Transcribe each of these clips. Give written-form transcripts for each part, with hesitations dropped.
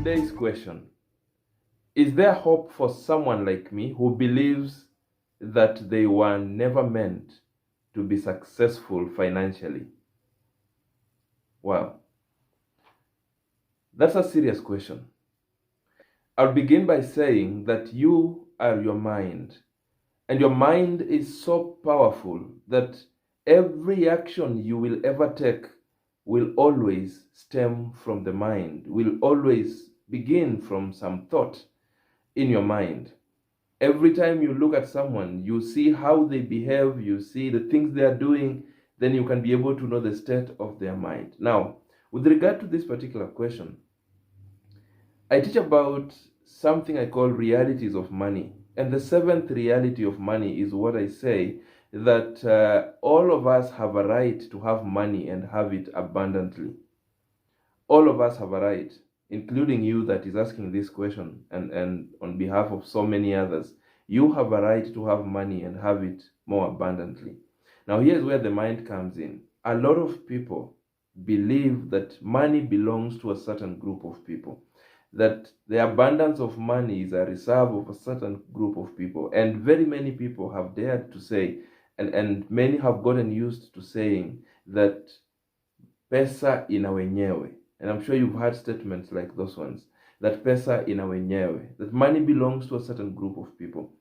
today's question: is there hope for someone like me who believes that they were never meant to be successful financially? Wow, that's a serious question. I'll begin by saying that you are your mind, and your mind is so powerful that every action you will ever take will always stem from the mind, will always begin from some thought in your mind. Every time you look at someone, you see how they behave, you see the things they are doing, then you can be able to know the state of their mind. Now, with regard to this particular question, I teach about something I call realities of money. And the seventh reality of money is what I say that all of us have a right to have money and have it abundantly. All of us have a right, including you that is asking this question, and on behalf of so many others, you have a right to have money and have it more abundantly. Now, here's where the mind comes in. A lot of people believe that money belongs to a certain group of people, that the abundance of money is a reserve of a certain group of people. And very many people have dared to say, and many have gotten used to saying that pesa ina wenyewe. And I'm sure you've heard statements like those ones, that pesa ina wenyewe, that money belongs to a certain group of people.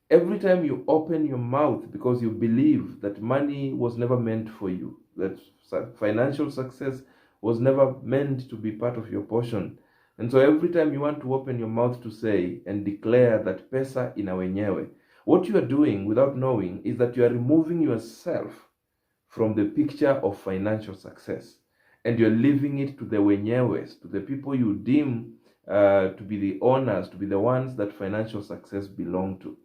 Every time you open your mouth because you believe that money was never meant for you, that financial success was never meant to be part of your portion. And so every time you want to open your mouth to say and declare that pesa ina wenyewe, what you are doing without knowing is that you are removing yourself from the picture of financial success, and you're leaving it to the wenyewes, to the people you deem to be the owners, to be the ones that financial success belong to.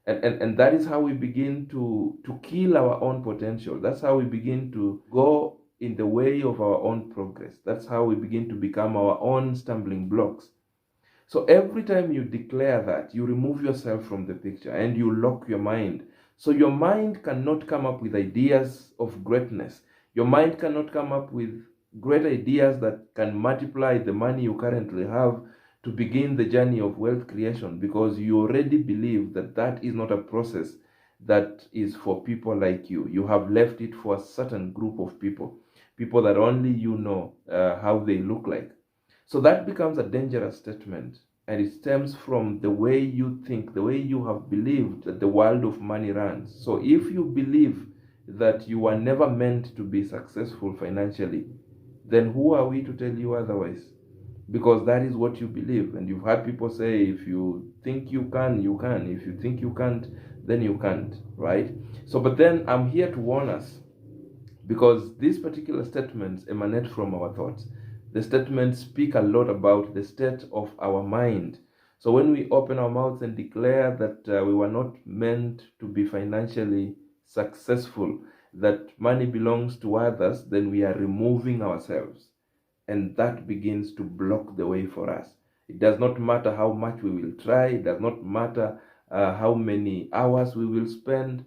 And that is how we begin to kill our own potential. That's how we begin to go in the way of our own progress. That's how we begin to become our own stumbling blocks. So every time you declare that, you remove yourself from the picture and you lock your mind. So your mind cannot come up with ideas of greatness. Your mind cannot come up with great ideas that can multiply the money you currently have to begin the journey of wealth creation, because you already believe that that is not a process that is for people like you. You have left it for a certain group of people, people that only you know how they look like. So that becomes a dangerous statement, and it stems from the way you think, the way you have believed that the world of money runs. So if you believe that you were never meant to be successful financially, then who are we to tell you otherwise? Because that is what you believe. And you've heard people say, if you think you can, you can. If you think you can't, then you can't, right? So, but then I'm here to warn us, because these particular statements emanate from our thoughts. The statements speak a lot about the state of our mind. So when we open our mouths and declare that we were not meant to be financially successful, that money belongs to others, then we are removing ourselves. And that begins to block the way for us. It does not matter how much we will try. It does not matter how many hours we will spend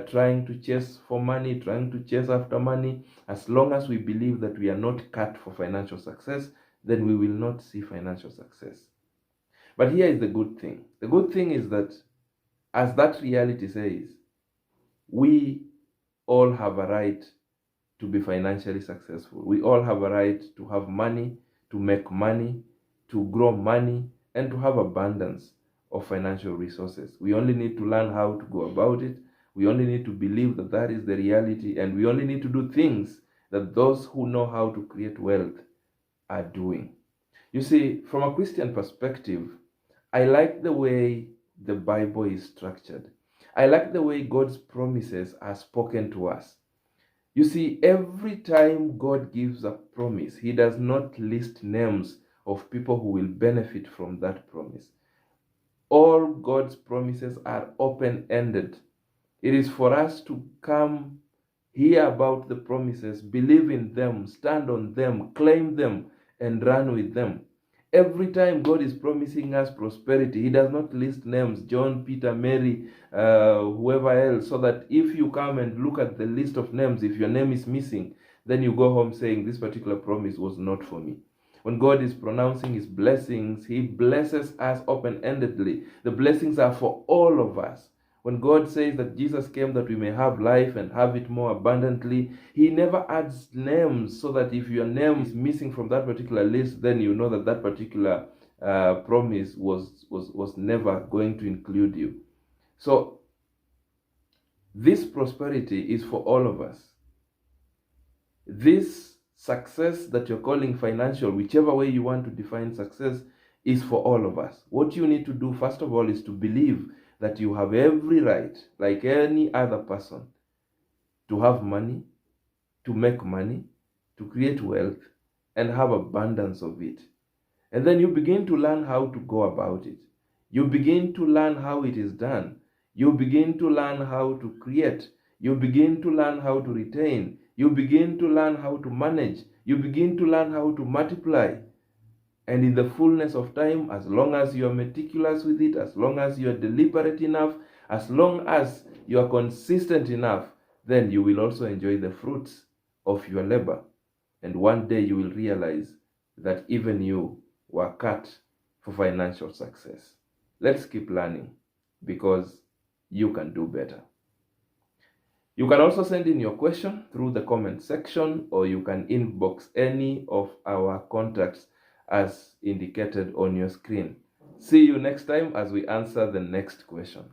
trying to chase for money, trying to chase after money. As long as we believe that we are not cut for financial success, then we will not see financial success. But here is the good thing. The good thing is that, as that reality says, we all have a right to be financially successful. We all have a right to have money, to make money, to grow money, and to have abundance of financial resources. We only need to learn how to go about it. We only need to believe that that is the reality, and we only need to do things that those who know how to create wealth are doing. You see, from a Christian perspective, I like the way the Bible is structured. I like the way God's promises are spoken to us. You see, every time God gives a promise, He does not list names of people who will benefit from that promise. All God's promises are open-ended. It is for us to come, hear about the promises, believe in them, stand on them, claim them, and run with them. Every time God is promising us prosperity, He does not list names, John, Peter, Mary, whoever else, so that if you come and look at the list of names, if your name is missing, then you go home saying, this particular promise was not for me. When God is pronouncing his blessings, he blesses us open-endedly. The blessings are for all of us. When God says that Jesus came that we may have life and have it more abundantly, he never adds names, so that if your name is missing from that particular list, then you know that that particular promise was never going to include you. So this prosperity is for all of us. This success that you're calling financial, whichever way you want to define success, is for all of us. What you need to do, first of all, is to believe that you have every right, like any other person, to have money, to make money, to create wealth, and have abundance of it. And then you begin to learn how to go about it. You begin to learn how it is done. You begin to learn how to create. You begin to learn how to retain. You begin to learn how to manage. You begin to learn how to multiply. And in the fullness of time, as long as you are meticulous with it, as long as you are deliberate enough, as long as you are consistent enough, then you will also enjoy the fruits of your labor. And one day you will realize that even you were cut for financial success. Let's keep learning, because you can do better. You can also send in your question through the comment section, or you can inbox any of our contacts as indicated on your screen. See you next time as we answer the next question.